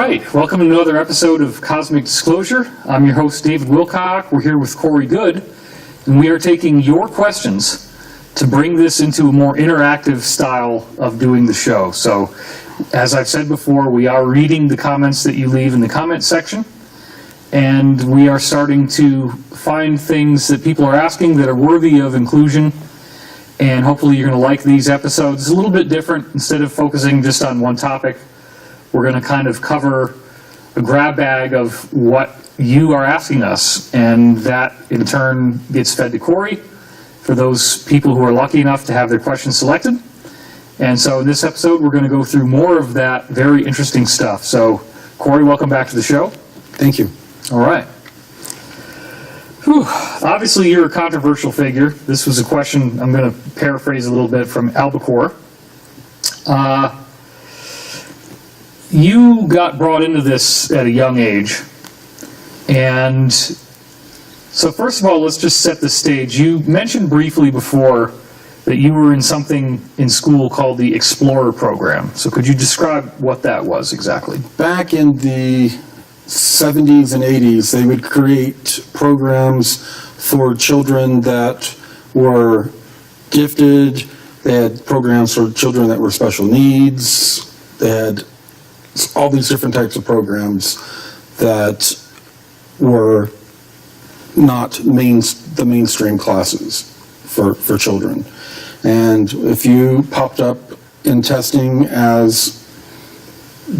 right, welcome to another episode of Cosmic Disclosure. I'm your host, David Wilcock. We're here with Corey Good, and we are taking your questions to bring this into a more interactive style of doing the show. So, as I've said before, we are reading the comments that you leave in the comment section, and we are starting to find things that people are asking that are worthy of inclusion, and hopefully you're going to like these episodes. It's a little bit different. Instead of focusing just on one topic, we're going to kind of cover a grab bag of what you are asking us, and that in turn gets fed to Corey for those people who are lucky enough to have their questions selected. And so in this episode, we're going to go through more of that very interesting stuff. So, Corey, welcome back to the show. Thank you. All right. Whew. Obviously, you're a controversial figure. This was a question, I'm going to paraphrase a little bit, from Albacore. You got brought into this at a young age, and so first of all, let's just set the stage. You mentioned briefly before that you were in something in school called the Explorer program. So could you describe what that was exactly? Back in the 70s and 80s, they would create programs for children that were gifted. They had programs for children that were special needs. They had all these different types of programs that were not the mainstream classes for children. And if you popped up in testing as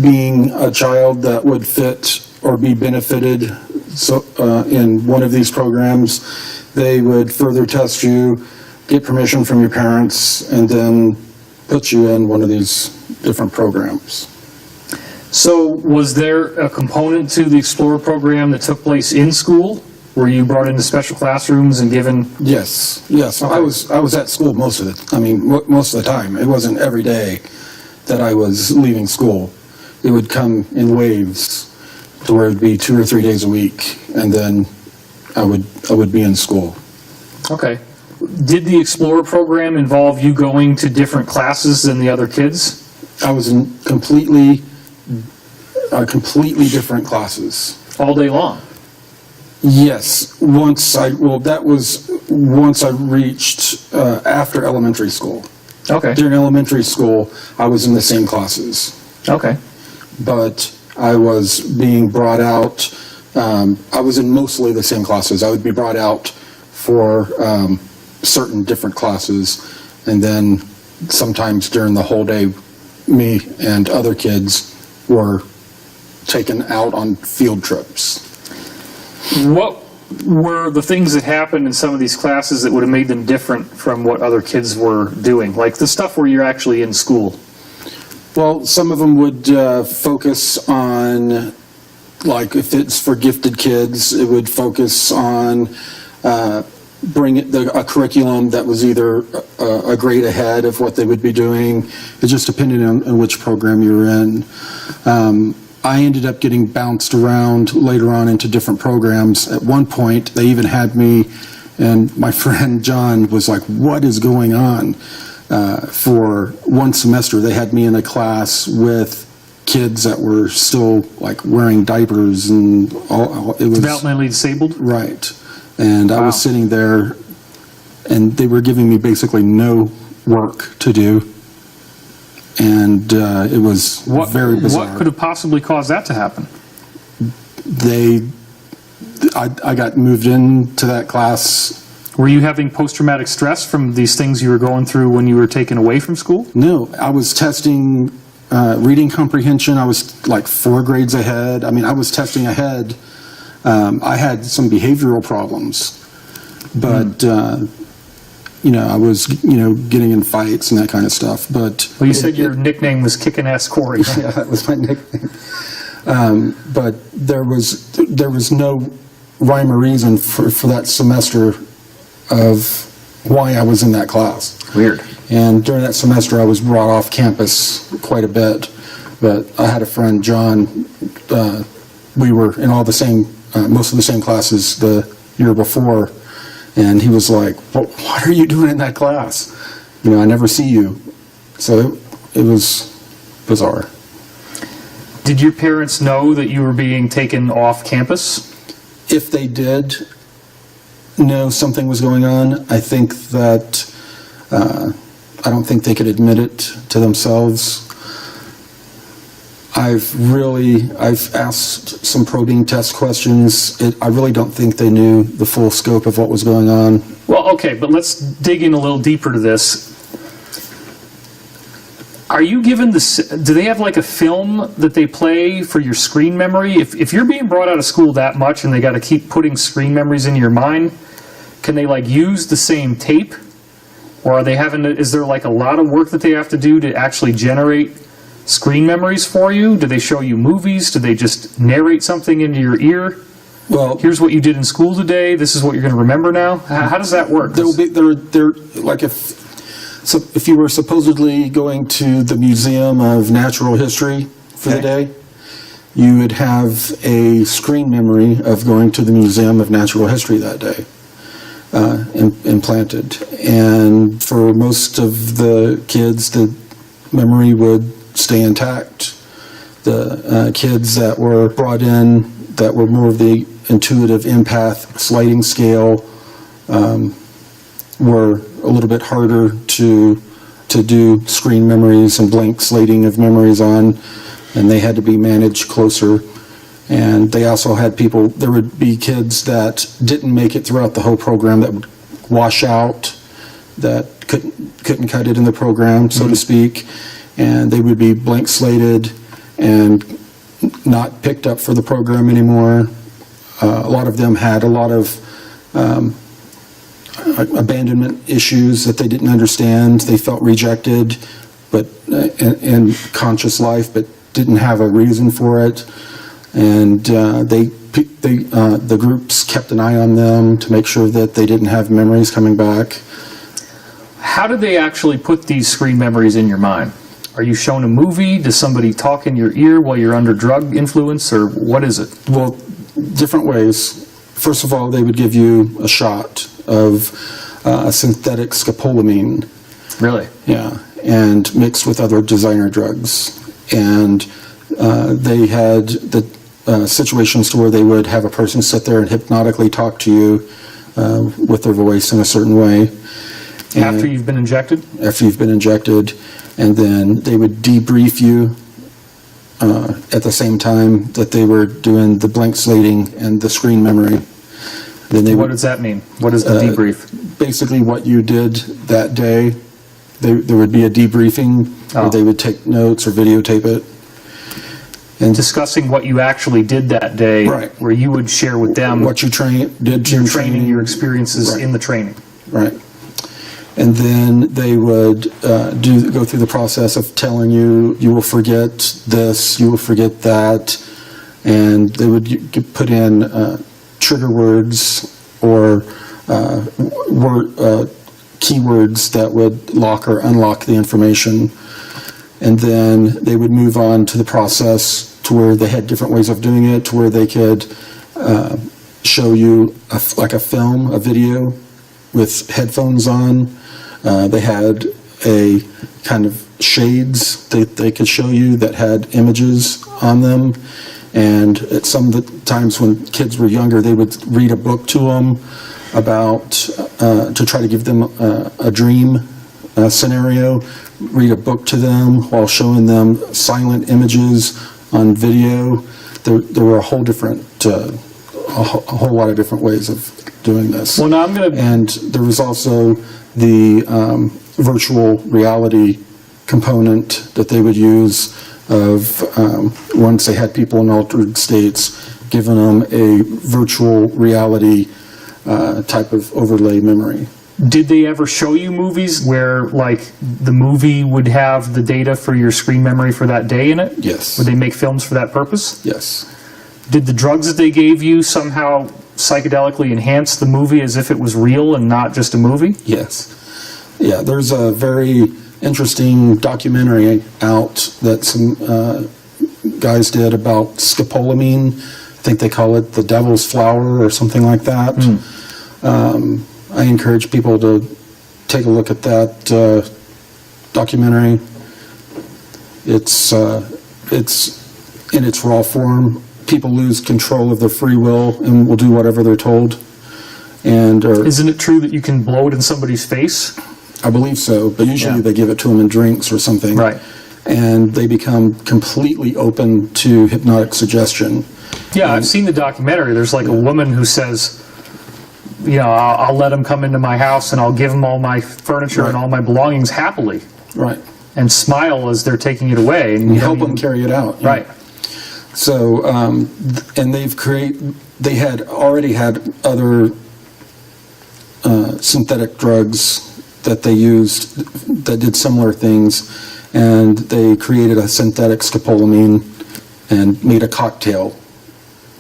being a child that would fit or be benefited in one of these programs, they would further test you, get permission from your parents, and then put you in one of these different programs. So was there a component to the Explorer program that took place in school? Were you brought into special classrooms and given? Yes. Okay. I was at school most of the time. It wasn't every day that I was leaving school. It would come in waves to where it'd be 2 or 3 days a week, and then I would be in school. Okay. Did the Explorer program involve you going to different classes than the other kids? I was in completely different classes. All day long? Yes. That was once I reached after elementary school. Okay. During elementary school, I was in the same classes. Okay. But I was being brought out, I was in mostly the same classes. I would be brought out for certain different classes, and then sometimes during the whole day, me and other kids were taken out on field trips. What were the things that happened in some of these classes that would have made them different from what other kids were doing? Like the stuff where you're actually in school? Well, some of them would focus on, like if it's for gifted kids, it would focus on bring a curriculum that was either a grade ahead of what they would be doing. It just depended on which program you were in. I ended up getting bounced around later on into different programs. At one point, they even had me, and my friend John was like, what is going on? For one semester, they had me in a class with kids that were still like wearing diapers and all. It was developmentally disabled? Right. And wow. I was sitting there, and they were giving me basically no work to do. And it was very bizarre. What could have possibly caused that to happen? I got moved into that class. Were you having post-traumatic stress from these things you were going through when you were taken away from school? No, I was testing reading comprehension. I was like 4 grades ahead. I mean, I was testing ahead. I had some behavioral problems, but I was getting in fights and that kind of stuff. But well, you said your nickname was Kickin' Ass Corey. Yeah, that was my nickname. But there was no rhyme or reason for that semester of why I was in that class. Weird. And during that semester, I was brought off campus quite a bit. But I had a friend, John. We were in all the same, most of the same classes the year before, and he was like, well, "What are you doing in that class? I never see you." So it was bizarre. Did your parents know that you were being taken off campus? If they did know something was going on, I think that, I don't think they could admit it to themselves. I've asked some probing test questions. I really don't think they knew the full scope of what was going on. Well, okay, but let's dig in a little deeper to this. Are you given this, do they have like a film that they play for your screen memory? If you're being brought out of school that much and they got to keep putting screen memories into your mind, can they like use the same tape? Or are they having to, is there like a lot of work that they have to do to actually generate screen memories for you? Do they show you movies? Do they just narrate something into your ear? Well, Here's what you did in school today. This is what you're going to remember now. How does that work? they're like if you were supposedly going to the Museum of Natural History for the day, you would have a screen memory of going to the Museum of Natural History that day, implanted. And for most of the kids, the memory would stay intact. The kids that were brought in that were more of the intuitive empath sliding scale were a little bit harder to do screen memories and blank slating of memories on, and they had to be managed closer. And they also had people, there would be kids that didn't make it throughout the whole program that would wash out, that couldn't cut it in the program, so to speak, and they would be blank slated and not picked up for the program anymore. A lot of them had a lot of abandonment issues that they didn't understand. They felt rejected, but in conscious life, but didn't have a reason for it. And the groups kept an eye on them to make sure that they didn't have memories coming back. How do they actually put these screen memories in your mind? Are you shown a movie? Does somebody talk in your ear while you're under drug influence, or what is it? Well, different ways. First of all, they would give you a shot of synthetic scopolamine. Really? Yeah, and mixed with other designer drugs. And they had the situations to where they would have a person sit there and hypnotically talk to you with their voice in a certain way. And After you've been injected? After you've been injected. And then they would debrief you at the same time that they were doing the blank slating and the screen memory. Then they What does that mean? What is the debrief? Basically what you did that day. There would be a debriefing where they would take notes or videotape it. And Discussing what you actually did that day, Right. where you would share with them what you did your in training, your experiences Right. in the training. Right. And then they would go through the process of telling you, you will forget this, you will forget that, and they would put in trigger words or keywords that would lock or unlock the information. And then they would move on to the process to where they had different ways of doing it, to where they could show you like a film, a video with headphones on. They had a kind of shades they could show you that had images on them. And at some of the times when kids were younger, they would read a book to them about, to try to give them a dream scenario, read a book to them while showing them silent images on video. There were a whole lot of different ways of doing this. Well, now I'm going to... And there was also the virtual reality component that they would use of once they had people in altered states, giving them a virtual reality type of overlay memory. Did they ever show you movies where, like, the movie would have the data for your screen memory for that day in it? Yes. Would they make films for that purpose? Yes. Did the drugs that they gave you somehow psychedelically enhance the movie as if it was real and not just a movie? Yes. Yeah, there's a very interesting documentary out that some guys did about scopolamine. I think they call it the devil's flower or something like that. I encourage people to take a look at that documentary. It's in its raw form, people lose control of their free will and will do whatever they're told. And Isn't it true that you can blow it in somebody's face? I believe so, but usually they give it to them in drinks or something. Right. And they become completely open to hypnotic suggestion. Yeah, I've seen the documentary. There's like a woman who says, you know, I'll let them come into my house and I'll give them all my furniture and all my belongings happily. Right. And smile as they're taking it away. And You help them carry it out. Right. So, and they had already had other synthetic drugs that they used that did similar things, and they created a synthetic scopolamine and made a cocktail.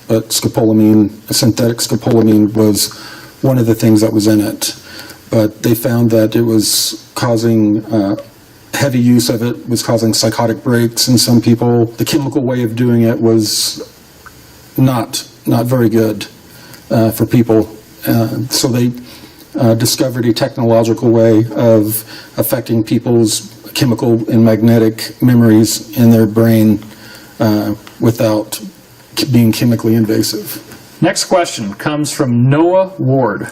But scopolamine, a synthetic scopolamine, was one of the things that was in it. But they found that it was causing, heavy use of it was causing psychotic breaks in some people. The chemical way of doing it was not very good for people. So they discovered a technological way of affecting people's chemical and magnetic memories in their brain without being chemically invasive. Next question comes from Noah Ward.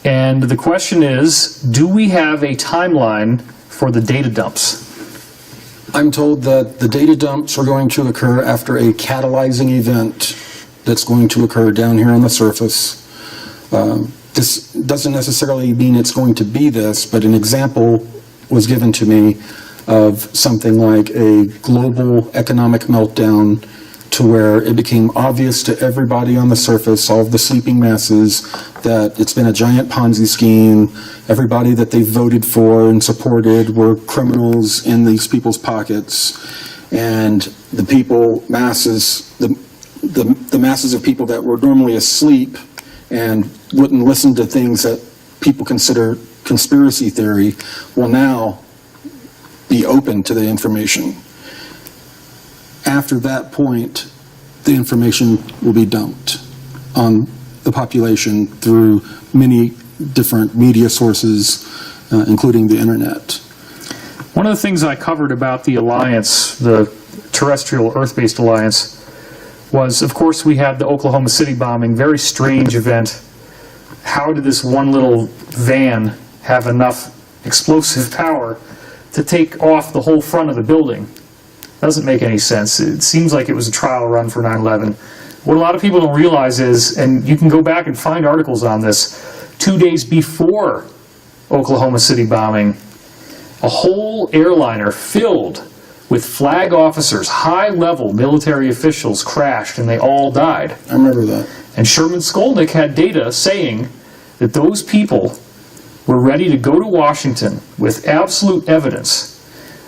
And the question is, do we have a timeline for the data dumps? I'm told that the data dumps are going to occur after a catalyzing event that's going to occur down here on the surface. This doesn't necessarily mean it's going to be this, but an example was given to me of something like a global economic meltdown to where it became obvious to everybody on the surface, all of the sleeping masses, that it's been a giant Ponzi scheme. Everybody that they voted for and supported were criminals in these people's pockets. And the masses of people that were normally asleep and wouldn't listen to things that people consider conspiracy theory will now be open to the information. After that point, the information will be dumped on the population through many different media sources, including the internet. One of the things I covered about the alliance, the terrestrial Earth-based alliance, was, of course, we had the Oklahoma City bombing, very strange event. How did this one little van have enough explosive power to take off the whole front of the building? Doesn't make any sense. It seems like it was a trial run for 9/11. What a lot of people don't realize is, and you can go back and find articles on this, 2 days before Oklahoma City bombing, a whole airliner filled with flag officers, high-level military officials, crashed and they all died. I remember that. And Sherman Skolnick had data saying that those people were ready to go to Washington with absolute evidence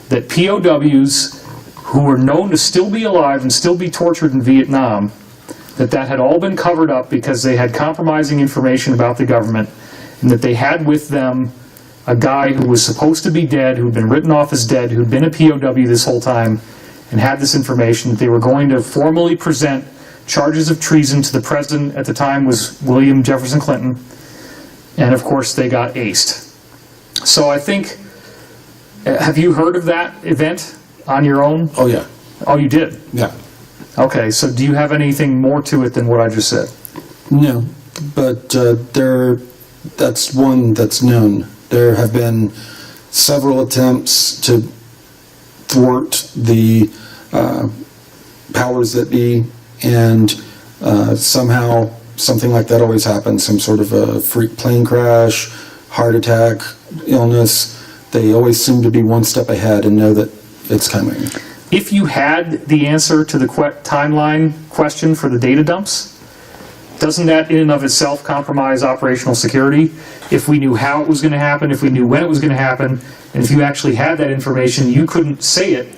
that POWs who were known to still be alive and still be tortured in Vietnam, that had all been covered up because they had compromising information about the government, and that they had with them a guy who was supposed to be dead, who'd been written off as dead, who'd been a POW this whole time, and had this information that they were going to formally present charges of treason to the president at the time was William Jefferson Clinton, and of course they got aced. So I think, have you heard of that event on your own? Oh, yeah. Oh, you did? Yeah. Okay, so do you have anything more to it than what I just said? No, but that's one that's known. There have been several attempts to thwart the powers that be, and somehow something like that always happens, some sort of a freak plane crash, heart attack, illness. They always seem to be one step ahead and know that it's coming. If you had the answer to the timeline question for the data dumps, doesn't that in and of itself compromise operational security? If we knew how it was going to happen, if we knew when it was going to happen, and if you actually had that information, you couldn't say it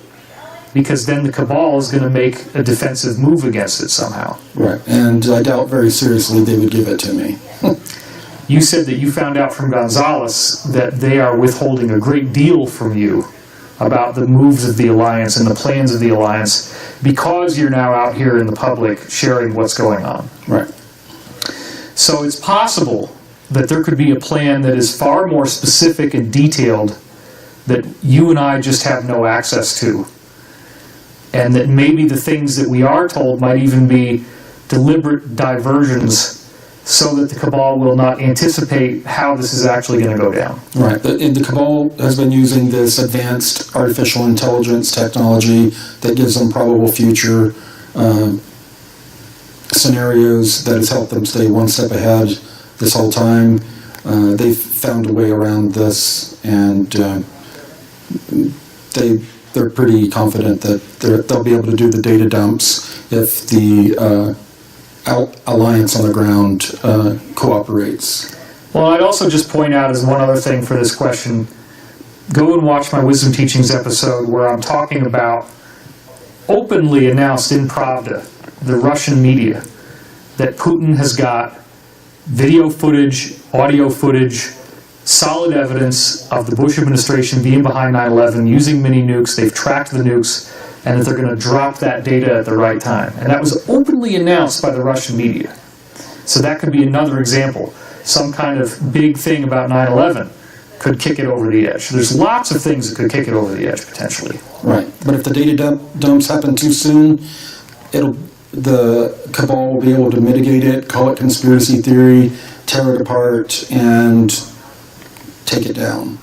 because then the cabal is going to make a defensive move against it somehow. Right, and I doubt very seriously they would give it to me. You said that you found out from Gonzalez that they are withholding a great deal from you about the moves of the alliance and the plans of the alliance because you're now out here in the public sharing what's going on. Right. So it's possible that there could be a plan that is far more specific and detailed that you and I just have no access to. and that maybe the things that we are told might even be deliberate diversions so that the cabal will not anticipate how this is actually going to go down. Right. And the cabal has been using this advanced artificial intelligence technology that gives them probable future scenarios that has helped them stay one step ahead this whole time. They've found a way around this, and they're pretty confident that they'll be able to do the data dumps if the alliance on the ground cooperates. Well, I'd also just point out as one other thing for this question, go and watch my Wisdom Teachings episode where I'm talking about openly announced in Pravda, the Russian media, that Putin has got video footage, audio footage, solid evidence of the Bush administration being behind 9/11, using mini nukes. They've tracked the nukes, and that they're going to drop that data at the right time. And that was openly announced by the Russian media. So that could be another example. Some kind of big thing about 9/11 could kick it over the edge. There's lots of things that could kick it over the edge, potentially. Right. But if the data dumps happen too soon, the cabal will be able to mitigate it, call it conspiracy theory, tear it apart, and take it down.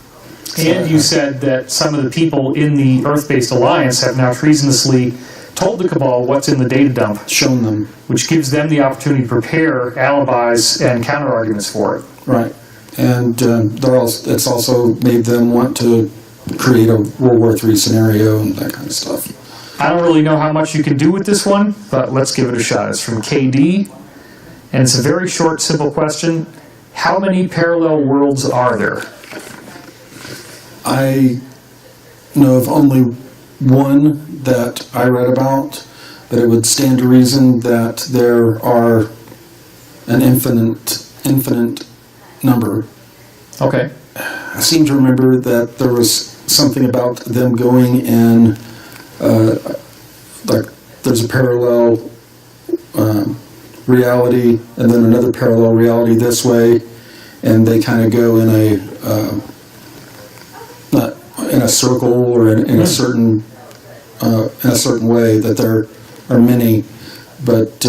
And you said that some of the people in the Earth-based alliance have now treasonously told the cabal what's in the data dump, Shown them. which gives them the opportunity to prepare alibis and counter-arguments for it. Right. And it's also made them want to create a World War III scenario and that kind of stuff. I don't really know how much you can do with this one, but let's give it a shot. It's from KD, and it's a very short, simple question. How many parallel worlds are there? I know of only one that I read about, but it would stand to reason that there are an infinite number. Okay. I seem to remember that there was something about them going in, like there's a parallel reality and then another parallel reality this way, and they kind of go in a circle or in a certain way, that there are many, but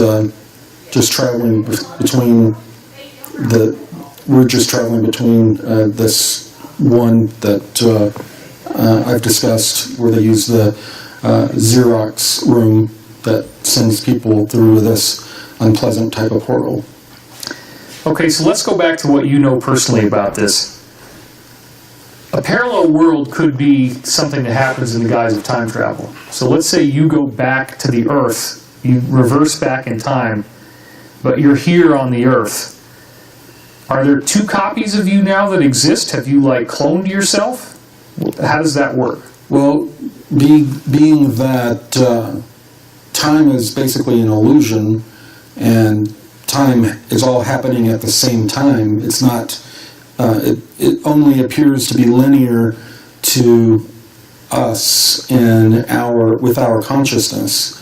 just traveling between we're just traveling between this one that I've discussed, where they use the Xerox room that sends people through this unpleasant type of portal. Okay, so let's go back to what you know personally about this. A parallel world could be something that happens in the guise of time travel. So let's say you go back to the Earth, you reverse back in time, but you're here on the Earth. Are there two copies of you now that exist? Have you, like, cloned yourself? How does that work? Well, being that time is basically an illusion, and time is all happening at the same time, it's not, it only appears to be linear to us with our consciousness.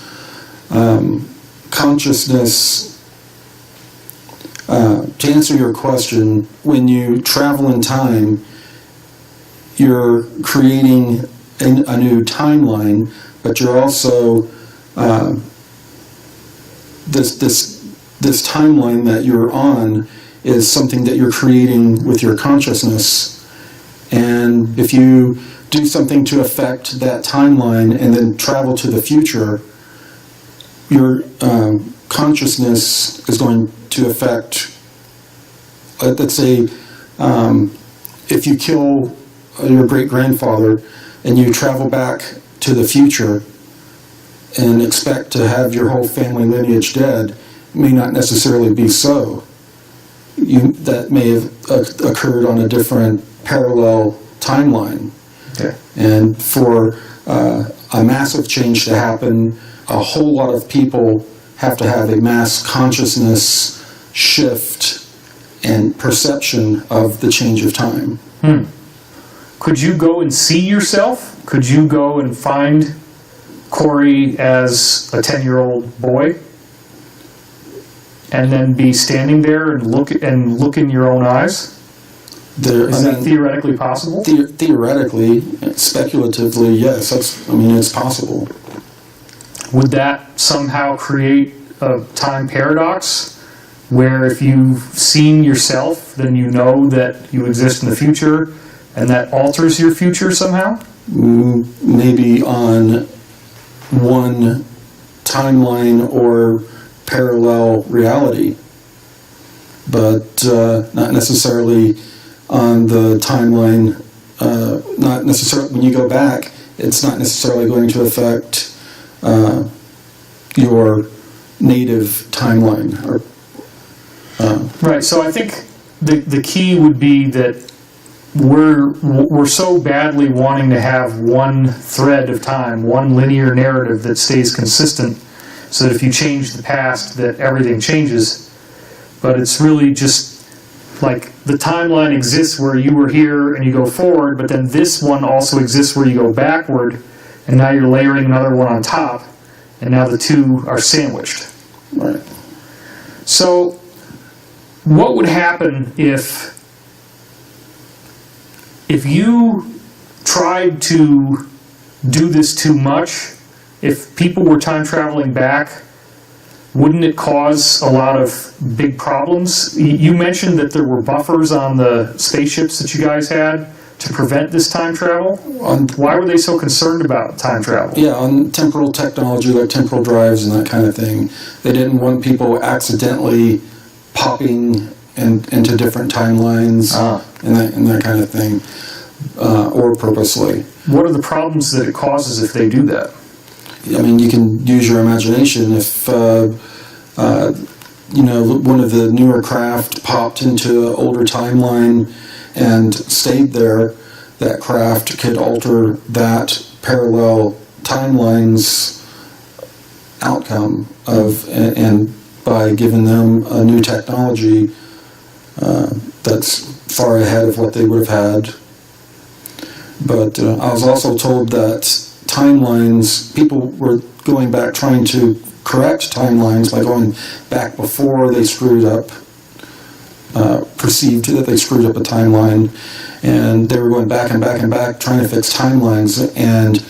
To answer your question, when you travel in time, you're creating a new timeline, but you're also this timeline that you're on is something that you're creating with your consciousness. And if you do something to affect that timeline and then travel to the future, your consciousness is going to affect, let's say, if you kill your great-grandfather and you travel back to the future and expect to have your whole family lineage dead, it may not necessarily be so. That may have occurred on a different parallel timeline. Okay. And for a massive change to happen, a whole lot of people have to have a mass consciousness shift and perception of the change of time. Could you go and see yourself? Could you go and find Corey as a 10-year-old boy and then be standing there and look in your own eyes? Is that theoretically possible? Theoretically, speculatively, yes. It's possible. would that somehow create a time paradox where if you've seen yourself, then you know that you exist in the future, and that alters your future somehow? Maybe on one timeline or parallel reality, but not necessarily on the timeline. Not necessarily when you go back, it's not necessarily going to affect your native timeline. Right. So I think the key would be that we're so badly wanting to have one thread of time, one linear narrative that stays consistent, so that if you change the past, that everything changes. But it's really just like the timeline exists where you were here and you go forward, but then this one also exists where you go backward, and now you're layering another one on top, and now the two are sandwiched. Right. So what would happen if you tried to do this too much? If people were time traveling back, wouldn't it cause a lot of big problems? You mentioned that there were buffers on the spaceships that you guys had to prevent this time travel. Why were they so concerned about time travel? Yeah, on temporal technology like temporal drives and that kind of thing, they didn't want people accidentally popping into different timelines and that kind of thing, or purposely. What are the problems that it causes if they do that? I mean, you can use your imagination. If one of the newer craft popped into an older timeline and stayed there, that craft could alter that parallel timeline's outcome and by giving them a new technology that's far ahead of what they would have had. But I was also told that timelines, people were going back trying to correct timelines by going back before they screwed up, perceived that they screwed up a timeline, and they were going back and back and back trying to fix timelines, and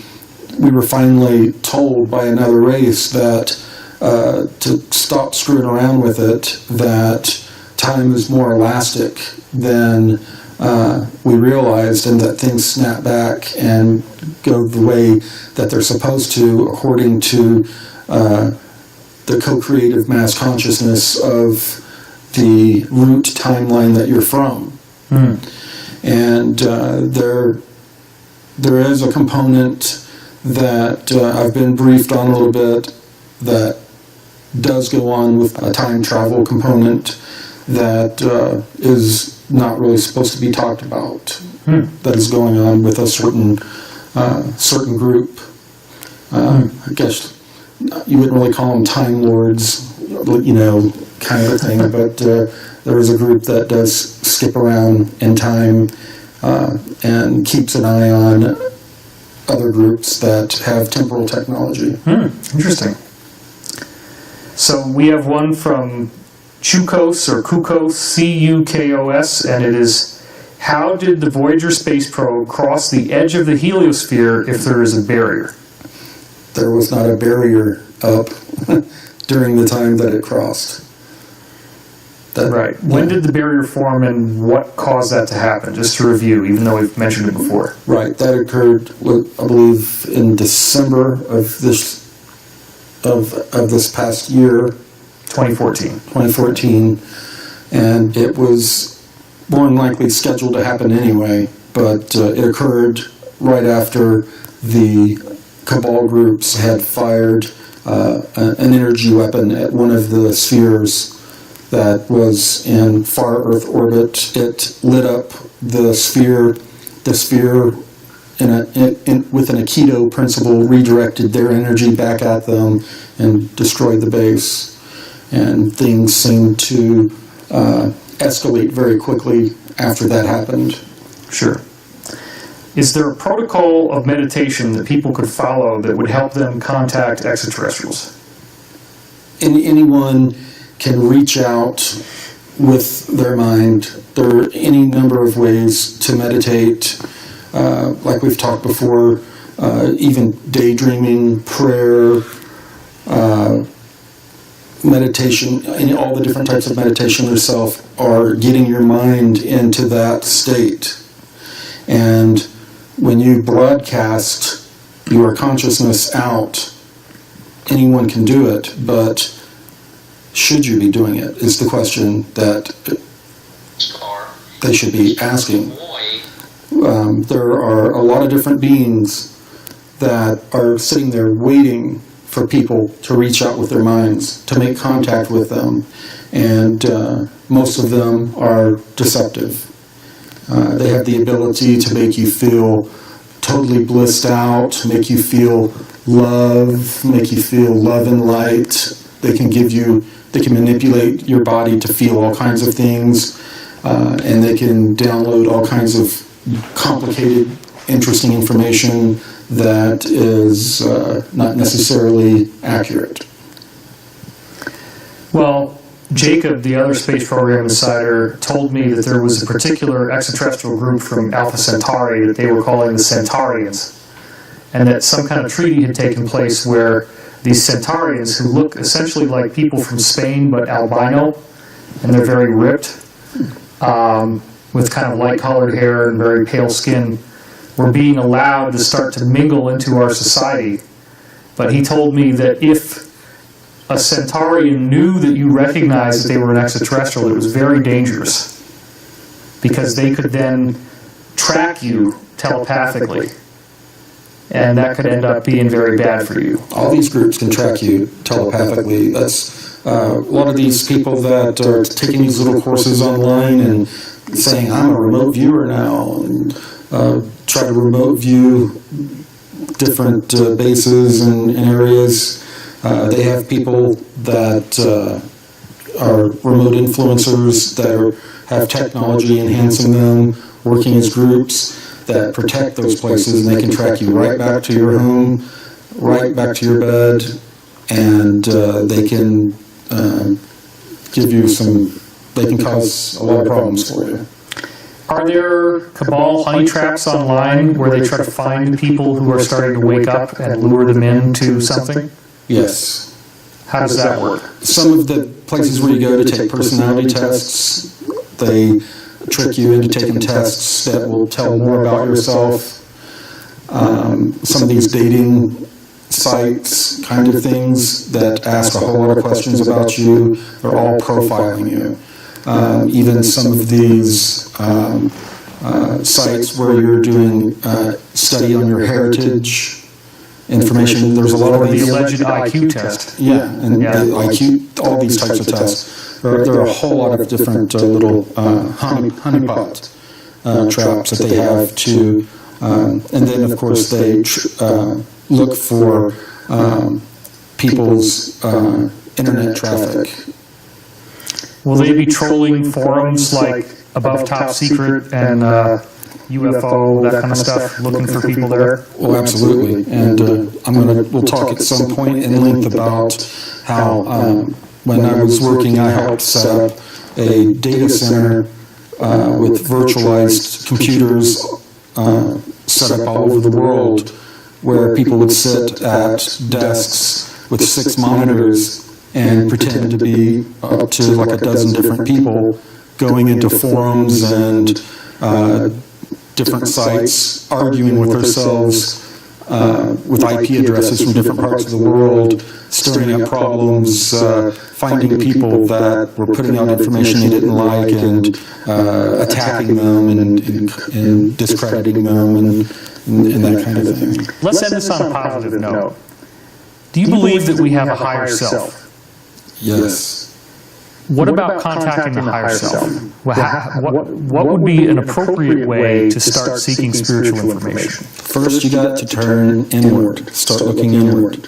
we were finally told by another race that to stop screwing around with it, that time is more elastic than we realized, and that things snap back and go the way that they're supposed to according to the co-creative mass consciousness of the root timeline that you're from. And there is a component that I've been briefed on a little bit that does go on with a time travel component that is not really supposed to be talked about, that is going on with a certain group. I guess you wouldn't really call them time lords, kind of a thing, but there is a group that does skip around in time and keeps an eye on other groups that have temporal technology. Interesting. So we have one from Chukos or Kukos, C-U-K-O-S, and it is, how did the Voyager space probe cross the edge of the heliosphere if there is a barrier? There was not a barrier up during the time that it crossed. Right. When did the barrier form and what caused that to happen? Just to review, even though we've mentioned it before. Right. That occurred, I believe, in December of this past year. 2014. And it was more than likely scheduled to happen anyway, but it occurred right after the Cabal groups had fired an energy weapon at one of the spheres that was in far Earth orbit. It lit up the sphere with an Aikido principle, redirected their energy back at them and destroyed the base. And things seemed to escalate very quickly after that happened. Sure. Is there a protocol of meditation that people could follow that would help them contact extraterrestrials? Anyone can reach out with their mind. There are any number of ways to meditate, like we've talked before, even daydreaming, prayer, meditation, and all the different types of meditation itself are getting your mind into that state. And when you broadcast your consciousness out, anyone can do it, but should you be doing it is the question that they should be asking. There are a lot of different beings that are sitting there waiting for people to reach out with their minds, to make contact with them, and most of them are deceptive. They have the ability to make you feel totally blissed out, make you feel love, make you feel love and light. They can manipulate your body to feel all kinds of things, and they can download all kinds of complicated, interesting information that is not necessarily accurate. Well, Jacob, the other space program insider, told me that there was a particular extraterrestrial group from Alpha Centauri that they were calling the Centaurians, and that some kind of treaty had taken place where these Centaurians, who look essentially like people from Spain but albino, and they're very ripped, with kind of light-colored hair and very pale skin, were being allowed to start to mingle into our society. But he told me that if a Centaurian knew that you recognized that they were an extraterrestrial, it was very dangerous, because they could then track you telepathically, and that could end up being very bad for you. All these groups can track you telepathically. That's a lot of these people that are taking these little courses online and saying, I'm a remote viewer now, and try to remote view different bases and areas. They have people that are remote influencers that have technology enhancing them, working as groups that protect those places, and they can track you right back to your home, right back to your bed, and they can give you they can cause a lot of problems for you. Are there cabal honey traps online where they try to find people who are starting to wake up and lure them into something? Yes. How does that work? Some of the places where you go to take personality tests, they trick you into taking tests that will tell more about yourself. Some of these dating sites kind of things that ask a whole lot of questions about you are all profiling you. Even some of these sites where you're doing study on your heritage information, there's a lot of these. The alleged IQ test. Yeah, and the IQ, all these types of tests. There are a whole lot of different little honeypot traps that they have to, and then of course they look for people's internet traffic. Will they be trolling forums like Above Top Secret and UFO, that kind of stuff, looking for people there? Well, absolutely. And we'll talk at some point in length about how when I was working, I helped set up a data center with virtualized computers set up all over the world, where people would sit at desks with 6 monitors and pretend to be up to like a dozen different people, going into forums and different sites, arguing with ourselves with IP addresses from different parts of the world, stirring up problems, finding people that were putting out information they didn't like, and attacking them and discrediting them and that kind of thing. Let's end this on a positive note. Do you believe that we have a higher self? Yes. What about contacting the higher self? What would be an appropriate way to start seeking spiritual information? First, you got to turn inward, start looking inward.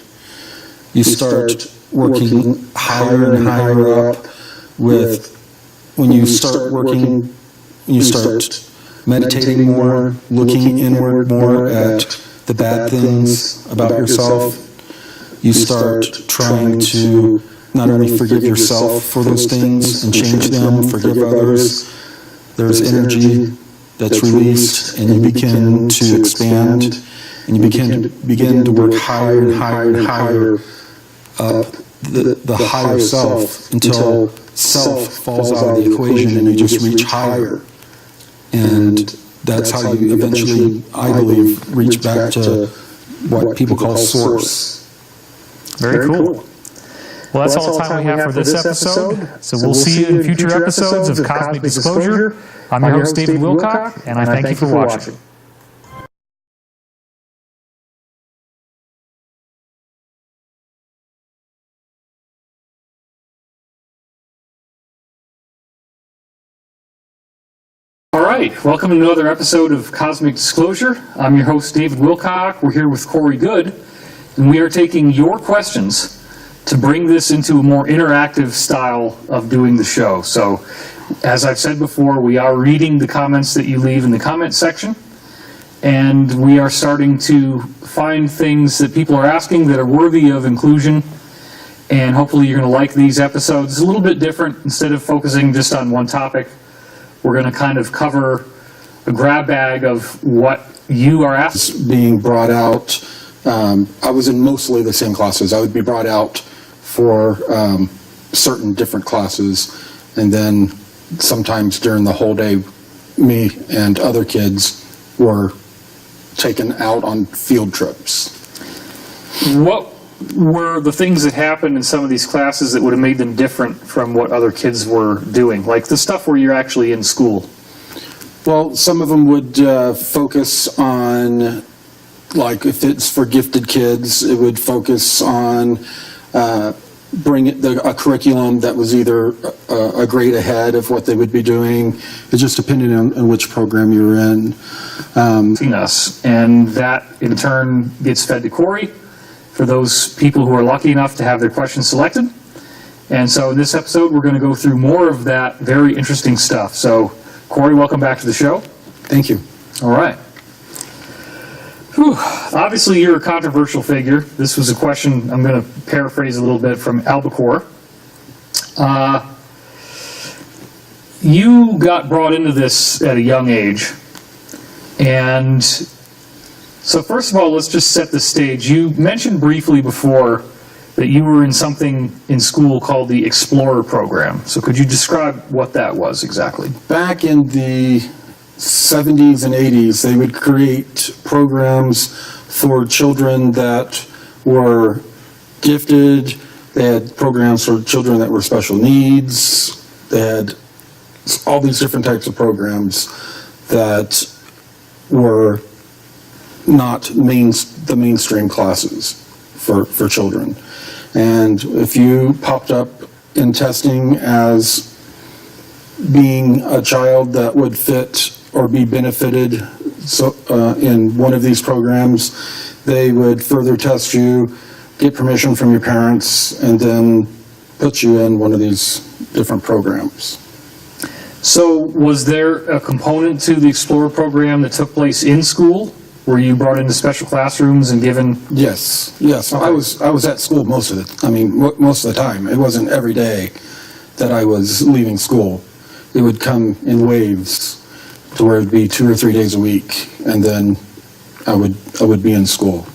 You start working higher and higher up with, when you start working, you start meditating more, looking inward more at the bad things about yourself. You start trying to not only forgive yourself for those things and change them, forgive others. There's energy that's released, and you begin to expand, and you begin to work higher and higher and higher up the higher self until self falls out of the equation and you just reach higher. And that's how you eventually, I believe, reach back to what people call source. Very cool. Well, that's all the time we have for this episode. So we'll see you in future episodes of Cosmic Disclosure. I'm your host, David Wilcock, and I thank you for watching. All right, welcome to another episode of Cosmic Disclosure. I'm your host, David Wilcock. We're here with Corey Good, and we are taking your questions to bring this into a more interactive style of doing the show. So, as I've said before, we are reading the comments that you leave in the comment section, and we are starting to find things that people are asking that are worthy of inclusion, and hopefully you're going to like these episodes. It's a little bit different. Instead of focusing just on one topic, we're going to kind of cover a grab bag of what you are asking. Being brought out, I was in mostly the same classes. I would be brought out for certain different classes, and then sometimes during the whole day, me and other kids were taken out on field trips. What were the things that happened in some of these classes that would have made them different from what other kids were doing? Like the stuff where you're actually in school. Well, some of them would focus on, like if it's for gifted kids, it would focus on bring a curriculum that was either a grade ahead of what they would be doing. It just depended on which program you were in. And that in turn gets fed to Corey for those people who are lucky enough to have their questions selected. And so in this episode, we're going to go through more of that very interesting stuff. So Corey, welcome back to the show. Thank you. All right. Whew. Obviously, you're a controversial figure. This was a question, I'm going to paraphrase a little bit from Albacore. You got brought into this at a young age. And so first of all, let's just set the stage. You mentioned briefly before that you were in something in school called the Explorer program. So could you describe what that was exactly? Back in the 70s and 80s, they would create programs for children that were gifted. They had programs for children that were special needs. They had all these different types of programs that were not the mainstream classes for children. And if you popped up in testing as being a child that would fit or be benefited in one of these programs, they would further test you, get permission from your parents, and then put you in one of these different programs. So was there a component to the Explorer program that took place in school? Were you brought into special classrooms and given? Yes. Okay. I was at school most of the time. It wasn't every day that I was leaving school. It would come in waves to where it'd be 2 or 3 days a week, and then I would be in school.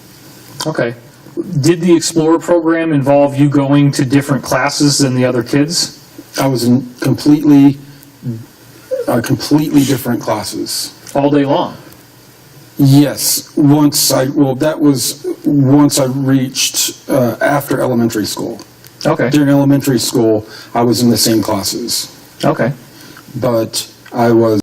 Okay. Did the Explorer program involve you going to different classes than the other kids? I was in completely different classes. All day long? Yes. That was once I reached after elementary school. Okay. During elementary school, I was in the same classes. Okay. But I was